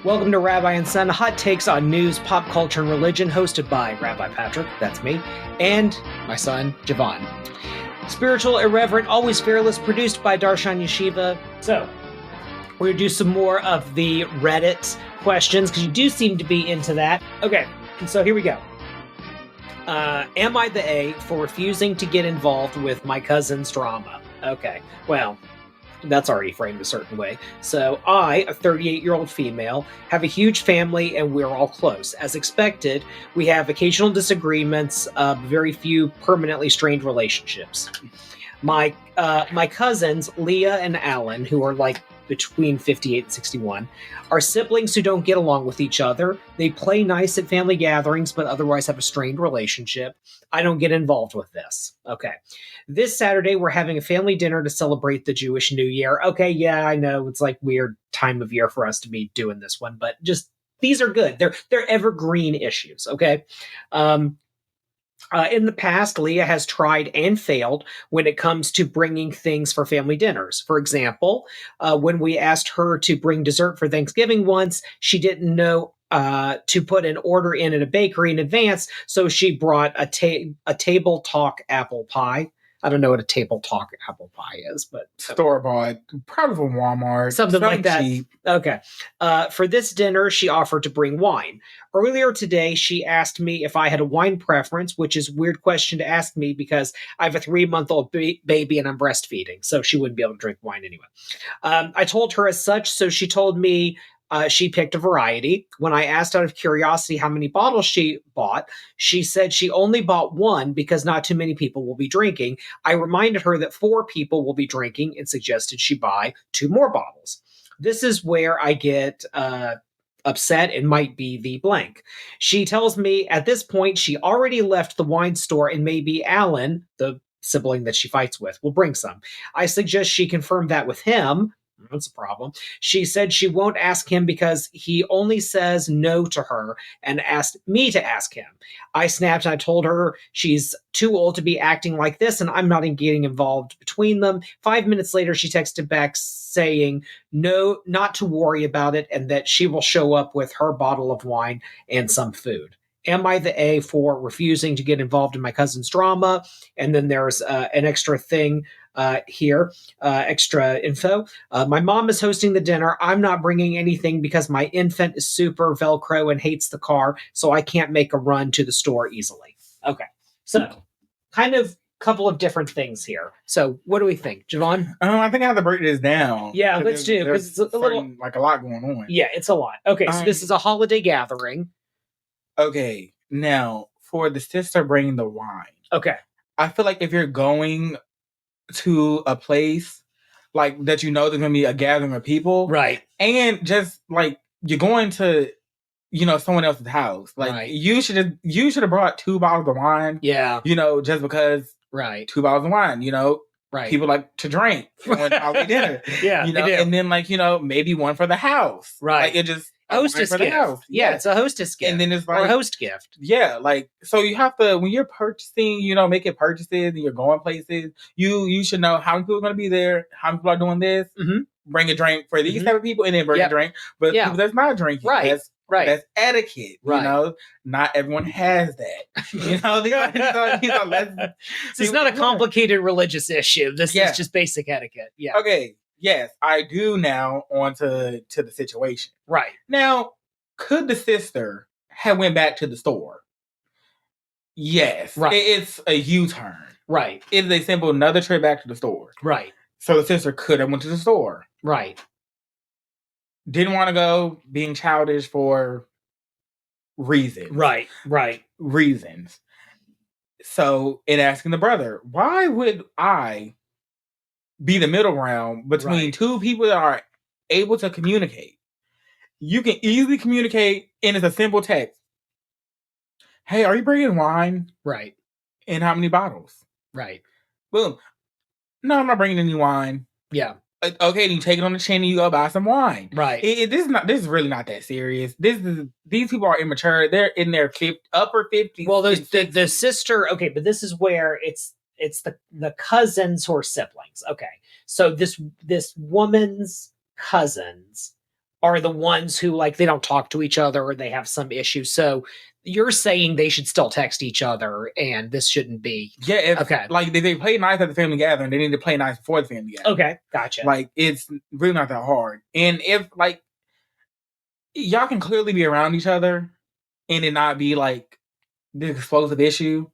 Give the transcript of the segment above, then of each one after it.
Welcome to Rabbi Son, hot takes on news, pop culture, and religion, hosted by Rabbi Patrick, that's me, and my son, Javon. Spiritual, irreverent, always fearless, produced by Darshan Yeshiva. So, we're going to do some more of the Reddit questions, because you do seem to be into that. Okay, so here we go. Am I the A for refusing to get involved with my cousin's drama? Okay, well, that's already framed a certain way. So I, a 38-year-old female, have a huge family and we're all close. As expected, we have occasional disagreements, very few permanently strained relationships. My cousins, Leah and Alan, who are like between 58 and 61, are siblings who don't get along with each other. They play nice at family gatherings, but otherwise have a strained relationship. I don't get involved with this. Okay. This Saturday, we're having a family dinner to celebrate the Jewish New Year. Okay, yeah, I know it's like weird time of year for us to be doing this one, but just these are good. They're evergreen issues, okay? In the past, Leah has tried and failed when it comes to bringing things for family dinners. For example, when we asked her to bring dessert for Thanksgiving once, she didn't know to put an order in at a bakery in advance, so she brought a table talk apple pie. I don't know what a table talk apple pie is, but store-bought, probably from Walmart. Something like that. Cheap. Okay. For this dinner, she offered to bring wine. Earlier today, she asked me if I had a wine preference, which is a weird question to ask me because I have a 3-month-old baby and I'm breastfeeding, so she wouldn't be able to drink wine anyway. I told her as such, so she told me she picked a variety. When I asked out of curiosity how many bottles she bought, she said she only bought one because not too many people will be drinking. I reminded her that 4 people will be drinking and suggested she buy 2 more bottles. This is where I get upset and might be the blank. She tells me at this point she already left the wine store and maybe Alan, the sibling that she fights with, will bring some. I suggest she confirm that with him. That's a problem. She said she won't ask him because he only says no to her and asked me to ask him. I snapped and I told her she's too old to be acting like this and I'm not getting involved between them. 5 minutes later, she texted back saying no, not to worry about it and that she will show up with her bottle of wine and some food. Am I the A for refusing to get involved in my cousin's drama? And then there's an extra thing here, extra info. My mom is hosting the dinner. I'm not bringing anything because my infant is super Velcro and hates the car, so I can't make a run to the store easily. Okay, so kind of couple of different things here. So what do we think, Javon? I think I have to break this down. Yeah, let's do, because it's a little like a lot going on. Yeah, it's a lot. Okay, so this is a holiday gathering. Okay, now for the sister bringing the wine. Okay, I feel like if you're going to a place like that, you know there's gonna be a gathering of people, right? And just like you're going to, someone else's house, like right. you should have brought 2 bottles of wine. Yeah, just because, right? 2 bottles of wine, right? People like to drink when holiday dinner, yeah, and then maybe one for the house, right? Like it just. Hostess gift. Yeah, it's a hostess gift. And then it's like or a host gift. Yeah, so you have to, when you're purchasing, making purchases and you're going places, you should know how many people are going to be there, how many people are doing this. Mm-hmm. Bring a drink for these type of people, and then bring a drink. But people that's not drinking, right? That's etiquette. Right. Not everyone has that. It's not a complicated religious issue. This is just basic etiquette. Yeah. Okay. Yes, I do now on to the situation. Right. Now, could the sister have went back to the store? Yes. Right. It's a U-turn. Right. It's a simple another trip back to the store. Right. So the sister could have went to the store. Right. Didn't want to go, being childish for reasons. Right. Right. Reasons. So, in asking the brother, why would I be the middle ground between 2 people that are able to communicate? You can easily communicate, and it's a simple text. Hey, are you bringing wine? Right. And how many bottles? Right. Boom. No, I'm not bringing any wine. Yeah. Okay, then you take it on the chin and you go buy some wine. Right. This is really not that serious. These people are immature. They're in their upper 50s. Well, the sister. Okay, but this is where it's the cousins who are siblings. Okay, so this woman's cousins are the ones who like they don't talk to each other or they have some issue. So you're saying they should still text each other and this shouldn't be. Yeah, okay. Like they play nice at the family gathering, they need to play nice before the family gathering. Okay, gotcha. Like it's really not that hard. And if like y'all can clearly be around each other and it not be like the explosive issue.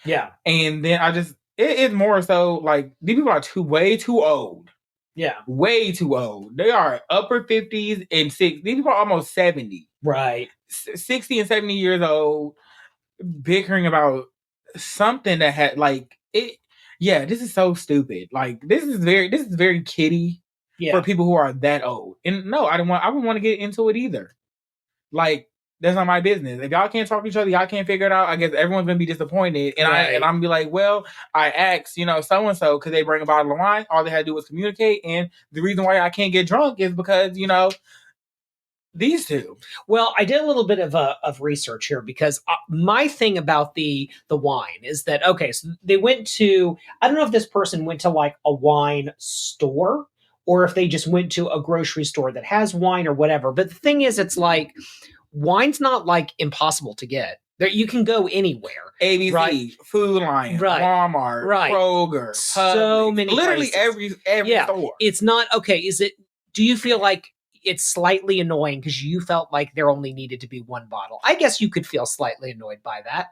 Yeah. And then it's more so like these people are way too old. Yeah. Way too old. They are upper 50s and 60s. These people are almost 70. Right. 60 and 70 years old, bickering about something that had like it. Yeah, this is so stupid. Like this is very kiddie for people who are that old. And no, I wouldn't want to get into it either. Like that's not my business. If y'all can't talk to each other, y'all can't figure it out. I guess everyone's gonna be disappointed. And I'm gonna be like, well, I asked, so and so, could they bring a bottle of wine? All they had to do was communicate. And the reason why I can't get drunk is because these two. Well, I did a little bit of research here because my thing about the wine is that so they went to, I don't know if this person went to like a wine store or if they just went to a grocery store that has wine or whatever. But the thing is, it's like wine's not like impossible to get. There, you can go anywhere. ABC, right? Food Lion, Walmart, Kroger, so Publix, many literally places. every store. It's not do you feel like it's slightly annoying because you felt like there only needed to be one bottle? I guess you could feel slightly annoyed by that.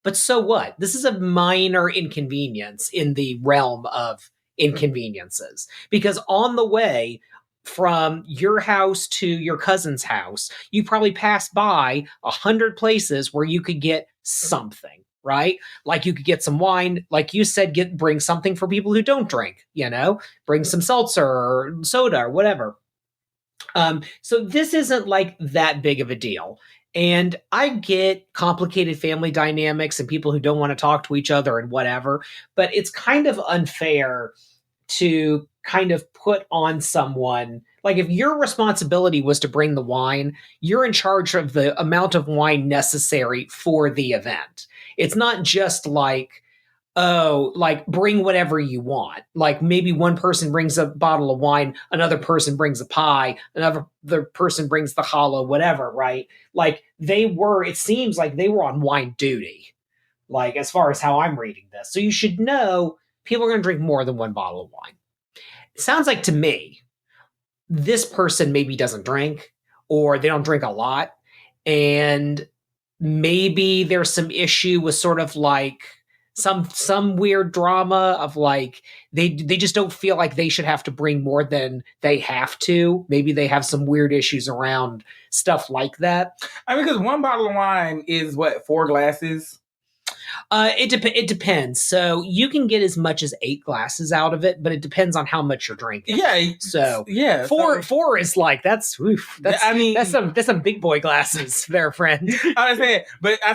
But so what? This is a minor inconvenience in the realm of inconveniences. Because on the way from your house to your cousin's house, you probably passed by 100 places where you could get something, right? Like you could get some wine, like you said, bring something for people who don't drink, bring some seltzer or soda or whatever. So this isn't like that big of a deal. And I get complicated family dynamics and people who don't want to talk to each other and whatever, but it's kind of unfair to kind of put on someone, like if your responsibility was to bring the wine, you're in charge of the amount of wine necessary for the event. It's not just like, bring whatever you want. Like maybe one person brings a bottle of wine, another person brings a pie, another person brings the challah, whatever, right? Like it seems like they were on wine duty, like as far as how I'm reading this. So you should know people are going to drink more than one bottle of wine. It sounds like to me, this person maybe doesn't drink or they don't drink a lot. And maybe there's some issue with sort of like some weird drama of like they just don't feel like they should have to bring more than they have to. Maybe they have some weird issues around stuff like that. I mean, because one bottle of wine is what, 4 glasses? It depends. So you can get as much as 8 glasses out of it, but it depends on how much you're drinking. Yeah. So yeah, four is like that's some big boy glasses there, friend. I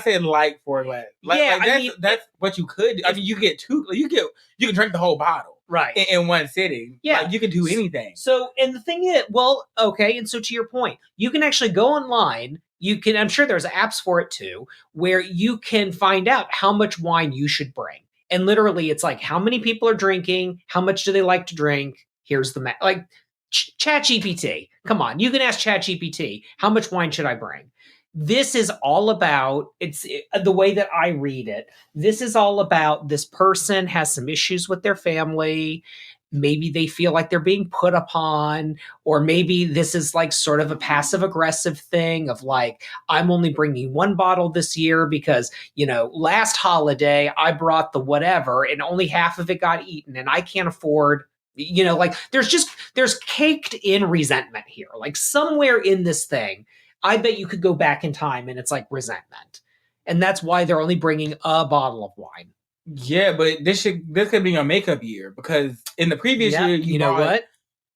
said like 4 glasses. That's what you could. I mean, you get 2. You can drink the whole bottle. Right. In one sitting. Yeah. Like, you can do anything. So, and the thing is, and so to your point, you can actually go online. I'm sure there's apps for it too, where you can find out how much wine you should bring. And literally it's like, how many people are drinking? How much do they like to drink? Here's the like ChatGPT. Come on. You can ask ChatGPT, how much wine should I bring? This is all about, the way that I read it. This is all about this person has some issues with their family. Maybe they feel like they're being put upon, or maybe this is like sort of a passive aggressive thing of like, I'm only bringing 1 bottle this year because, last holiday I brought the whatever and only half of it got eaten and I can't afford, like there's caked in resentment here. Like somewhere in this thing, I bet you could go back in time and it's like resentment. And that's why they're only bringing a bottle of wine. Yeah, but this could be your makeup year because in the previous year you know what?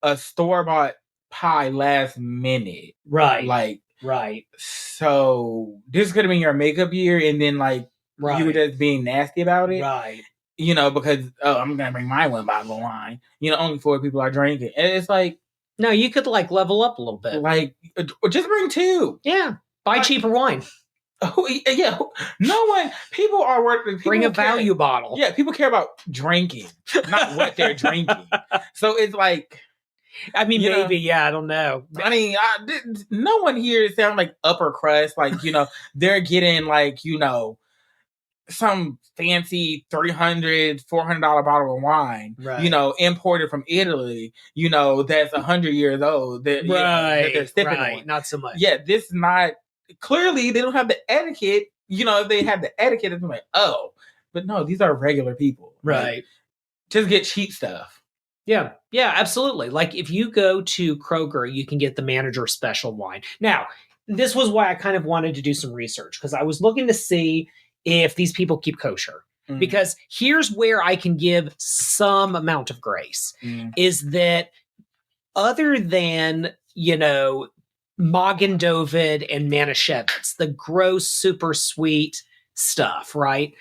A store-bought pie last minute. Right. So this could have been your makeup year and then you were just being nasty about it. Right. Because I'm gonna bring my 1 bottle of wine. Only 4 people are drinking. And it's like, no, you could level up a little bit. Just bring 2. Yeah. Buy cheaper wine. Oh, yeah. No one. People are working. Bring a value bottle. Yeah, people care about drinking, not what they're drinking. So it's like, I mean, You know? maybe, yeah, I don't know. I mean, no one here sounds like upper crust. Like, they're getting like, some fancy $300-$400 bottle of wine, Right. imported from Italy, that's 100 years old that, that they're sipping on. Not so much. Yeah, this is not, clearly they don't have the etiquette. If they had the etiquette, it's like, oh, but no, these are regular people. Right. Like, just get cheap stuff. Yeah. Yeah, absolutely. Like if you go to Kroger, you can get the manager special wine. Now, this was why I kind of wanted to do some research because I was looking to see if these people keep kosher. Because here's where I can give some amount of grace is that other than, Magen David and Manischewitz, the gross, super sweet stuff, right?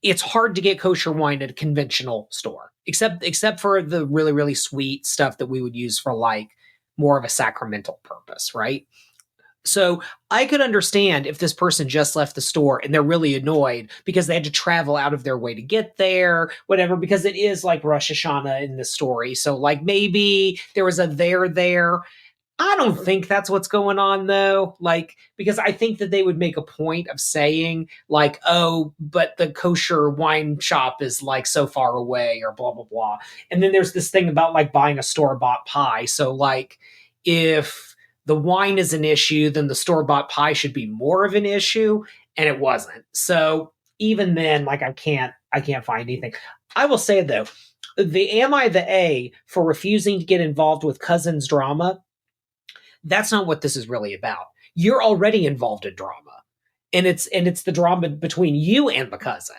It's hard to get kosher wine at a conventional store, except for the really, really sweet stuff that we would use for like more of a sacramental purpose, right? So I could understand if this person just left the store and they're really annoyed because they had to travel out of their way to get there, whatever, because it is like Rosh Hashanah in the story. So like maybe there was a there. I don't think that's what's going on though. Like, because I think that they would make a point of saying like, oh, but the kosher wine shop is like so far away or blah, blah, blah. And then there's this thing about like buying a store-bought pie. So like if the wine is an issue, then the store-bought pie should be more of an issue. And it wasn't. So even then, like I can't find anything. I will say though, am I the A for refusing to get involved with cousins drama? That's not what this is really about. You're already involved in drama. And it's the drama between you and the cousin,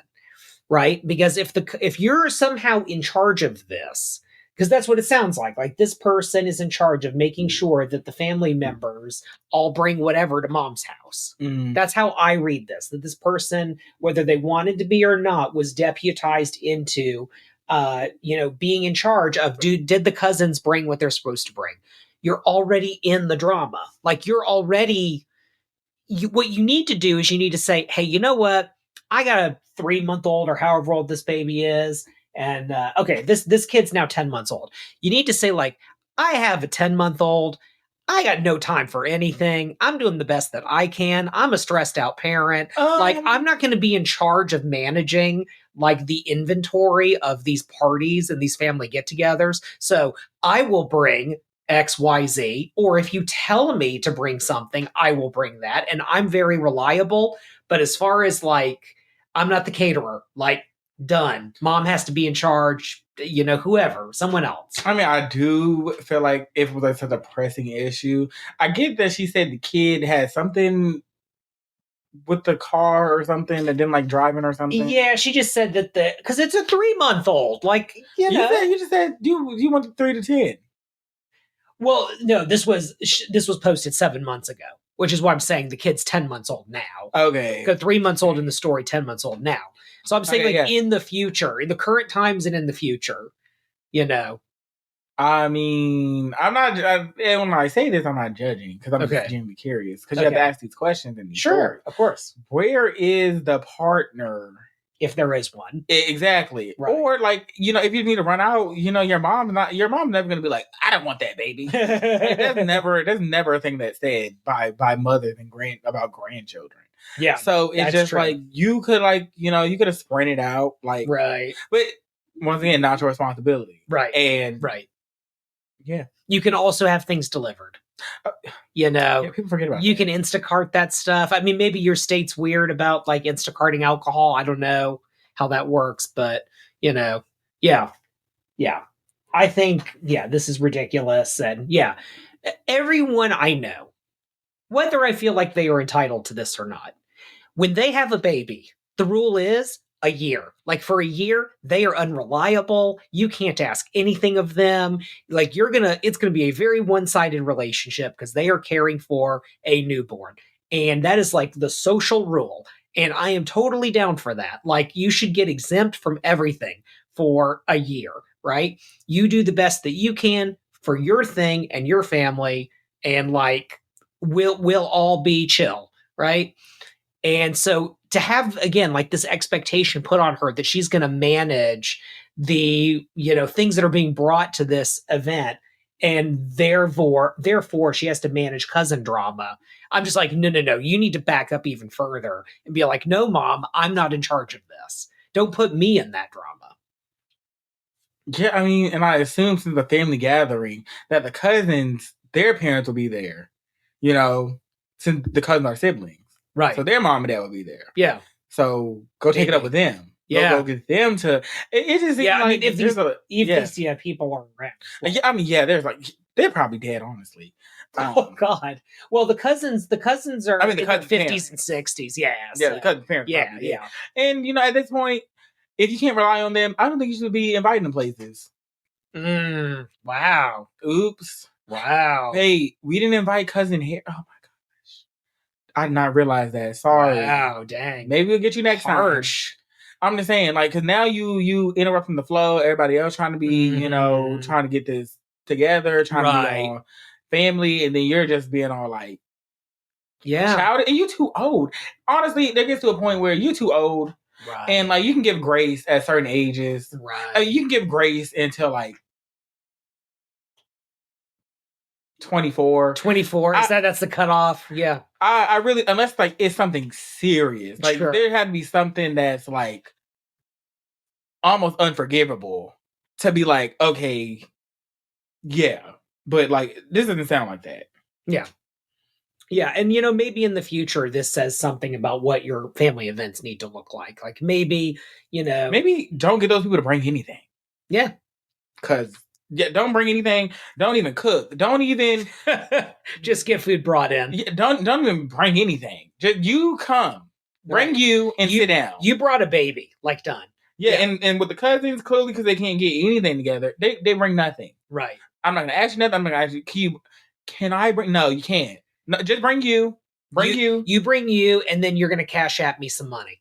right? Because if you're somehow in charge of this, because that's what it sounds like this person is in charge of making sure that the family members all bring whatever to mom's house. That's how I read this, that this person, whether they wanted to be or not, was deputized into being in charge of did the cousins bring what they're supposed to bring. You're already in the drama. Like you're already, what you need to do is you need to say, hey, you know what? I got a 3-month-old or however old this baby is. And okay, this kid's now 10 months old. You need to say like, I have a 10-month-old. I got no time for anything. I'm doing the best that I can. I'm a stressed out parent. I'm not going to be in charge of managing like the inventory of these parties and these family get-togethers. So I will bring XYZ, or if you tell me to bring something, I will bring that. And I'm very reliable. But as far as like, I'm not the caterer, like done. Mom has to be in charge, whoever, someone else. I mean, I do feel like if it was like such a pressing issue, I get that she said the kid had something with the car or something that didn't like driving or something. Yeah, she just said that because it's a 3-month-old. Like, you just said, do you want the 3 to 10? Well, no, this was posted 7 months ago, which is why I'm saying the kid's 10 months old now. Okay. Because 3 months old in the story, 10 months old now. So I'm saying in the future, in the current times and in the future, I mean, I'm not, when I say this, I'm not judging because I'm just genuinely curious because you have to ask these questions in these stories. Of course. Where is the partner? If there is one. Exactly. Right. Or like, if you need to run out, your mom's never going to be like, I don't want that baby. There's never a thing that's said by mothers and about grandchildren. Yeah. So it's just true. Like, you could you could have sprinted out like, right. But once again, not your responsibility. Right. And right. Yeah. You can also have things delivered. People forget about you can Instacart that stuff. I mean, maybe your state's weird about like Instacarting alcohol. I don't know how that works, but yeah. I think, this is ridiculous. And everyone I know, whether I feel like they are entitled to this or not, when they have a baby, the rule is a year. Like for a year, they are unreliable. You can't ask anything of them. Like it's gonna be a very one-sided relationship because they are caring for a newborn. And that is like the social rule. And I am totally down for that. Like you should get exempt from everything for a year, right? You do the best that you can for your thing and your family, and like we'll all be chill, right? And so to have, again, like this expectation put on her that she's going to manage the, things that are being brought to this event and therefore she has to manage cousin drama. I'm just like, no, you need to back up even further and be like, no, mom, I'm not in charge of this. Don't put me in that drama. Yeah, I mean, and I assume since the family gathering that the cousins, their parents will be there, you know, since the cousins are siblings. Right. So their mom and dad will be there. Yeah. So go take it up with them. Yeah. Go get them to. It just seems like if these people are around. Well, yeah, I mean, yeah, they're probably dead, honestly. Oh God! Well, the cousins are. I mean, the in cousins' the 50s and 60s. Yeah. Yeah, the cousins' parents. Yeah. And at this point, if you can't rely on them, I don't think you should be inviting them places. Wow. Oops. Wow. Hey, we didn't invite cousin here. Oh my gosh, I did not realize that. Sorry. Wow. Dang. Maybe we'll get you next Harsh. time. I'm just saying, like, because now you interrupting the flow. Everybody else trying to be, trying to get this together, trying to be all family, and then you're just being all like, child, and you too old. Honestly, there gets to a point where you too old, and like you can give grace at certain ages. Right. I mean, you can give grace until like 24. 24. That's the cutoff? Yeah. I really, unless like it's something serious, like there had to be something that's like almost unforgivable to be like, okay, yeah, but like this doesn't sound like that. Yeah, and maybe in the future this says something about what your family events need to look like. Like maybe don't get those people to bring anything. Yeah, because don't bring anything. Don't even cook. Don't even just get food brought in. Yeah, don't even bring anything. Just you come, bring you and sit down. You brought a baby, like done. Yeah. And with the cousins, clearly because they can't get anything together, they bring nothing. Right. I'm not gonna ask you nothing. I'm not gonna ask you. Can I bring? No, you can't. No, just bring you. You bring you, and then you're gonna cash at me some money.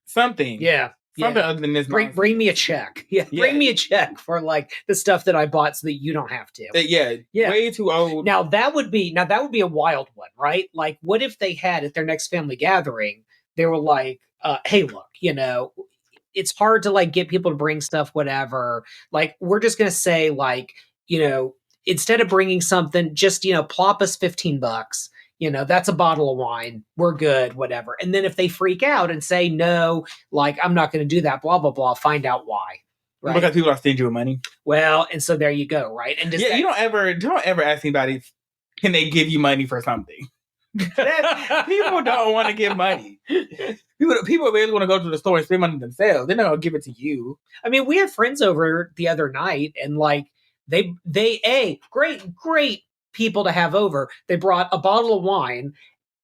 Something. Yeah. Something other than this. Bring me a check. Yeah. Bring me a check for like the stuff that I bought so that you don't have to. Yeah. Way too old. Now that would be a wild one, right? Like, what if they had at their next family gathering, they were like, hey, look, it's hard to like get people to bring stuff, whatever. Like, we're just gonna say like, instead of bringing something, just plop us $15. That's a bottle of wine. We're good, whatever. And then if they freak out and say, no, like, I'm not going to do that, blah, blah, blah, find out why. Right? Because people are stingy with money. Well, and so there you go, right? And you don't ever ask anybody, can they give you money for something? People don't want to give money. People really want to go to the store and spend money themselves. They're not going to give it to you. I mean, we had friends over the other night, and like, they great people to have over. They brought a bottle of wine,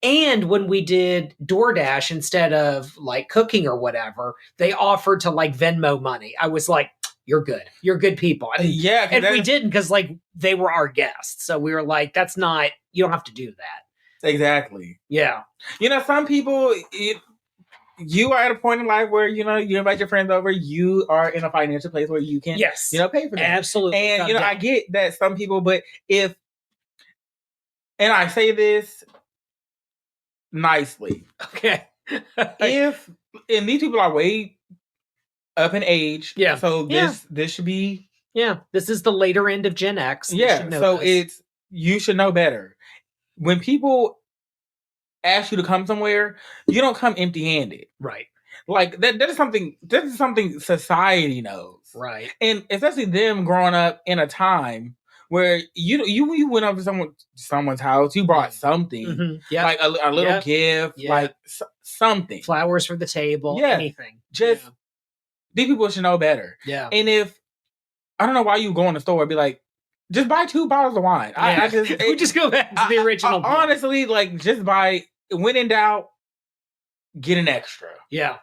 and when we did DoorDash instead of like cooking or whatever, they offered to like Venmo money. I was like, you're good people. And we didn't because like they were our guests, so we were like, that's not, you don't have to do that. Exactly. Yeah. Some people, you are at a point in life where you invite your friends over. You are in a financial place where you can, pay for them. Absolutely. And I get that some people, but and I say this nicely, okay, and these people are way up in age, so this should be, this is the later end of Gen X. So you should know better. When people ask you to come somewhere, you don't come empty-handed. Right. Like that is something society knows. Right. And especially them growing up in a time where you went up to someone's house, you brought something, like a little gift, like something, flowers for the table, anything. These people should know better. Yeah. And if I don't know why you go in the store and be like, just buy 2 bottles of wine. We just go back to the original. Honestly, like just buy. When in doubt, get an extra. Yeah.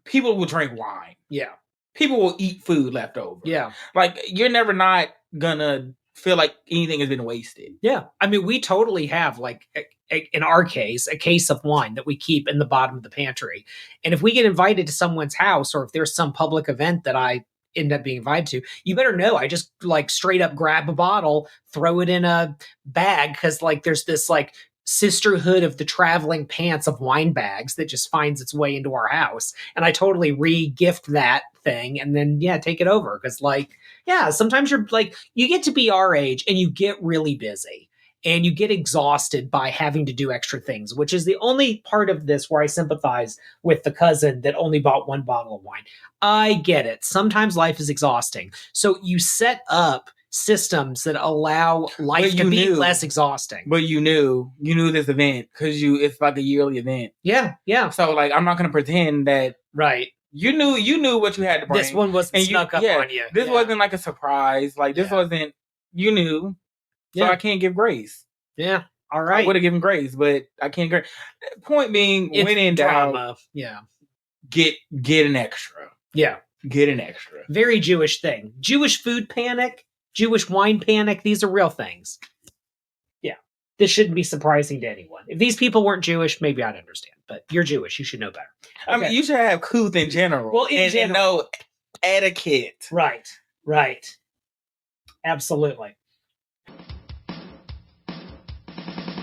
People will drink wine. Yeah. People will eat food left over. Yeah. Like you're never not gonna feel like anything has been wasted. Yeah. I mean, we totally have like in our case, a case of wine that we keep in the bottom of the pantry. And if we get invited to someone's house, or if there's some public event that I end up being invited to, you better know I just like straight up grab a bottle, throw it in a bag, because like there's this like sisterhood of the traveling pants of wine bags that just finds its way into our house. And I totally re-gift that thing, and then take it over. Because sometimes you're like, you get to be our age and you get really busy and you get exhausted by having to do extra things, which is the only part of this where I sympathize with the cousin that only bought one bottle of wine. I get it. Sometimes life is exhausting. So you set up systems that allow life to be less exhausting. But you knew this event because it's like a yearly event. Yeah. So like, I'm not going to pretend that. Right. You knew what you had to bring. This one wasn't snuck up on you. This wasn't like a surprise. Like this wasn't, you knew. So I can't give grace. Yeah. All right. I would have given grace, but I can't grace. Point being, it's when in doubt, get an extra. Yeah. Get an extra. Very Jewish thing. Jewish food panic, Jewish wine panic. These are real things. Yeah. This shouldn't be surprising to anyone. If these people weren't Jewish, maybe I'd understand. But you're Jewish. You should know better. Okay. I mean, you should have couth in general. Well, and know etiquette. Right. Absolutely.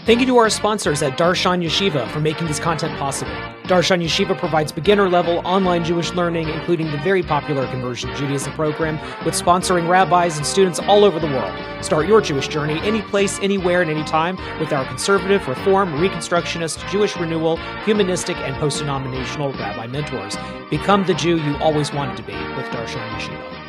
Thank you to our sponsors at Darshan Yeshiva for making this content possible. Darshan Yeshiva provides beginner-level online Jewish learning, including the very popular Conversion to Judaism program, with sponsoring rabbis and students all over the world. Start your Jewish journey any place, anywhere, and anytime with our conservative, reform, reconstructionist, Jewish renewal, humanistic, and post-denominational rabbi mentors. Become the Jew you always wanted to be with Darshan Yeshiva.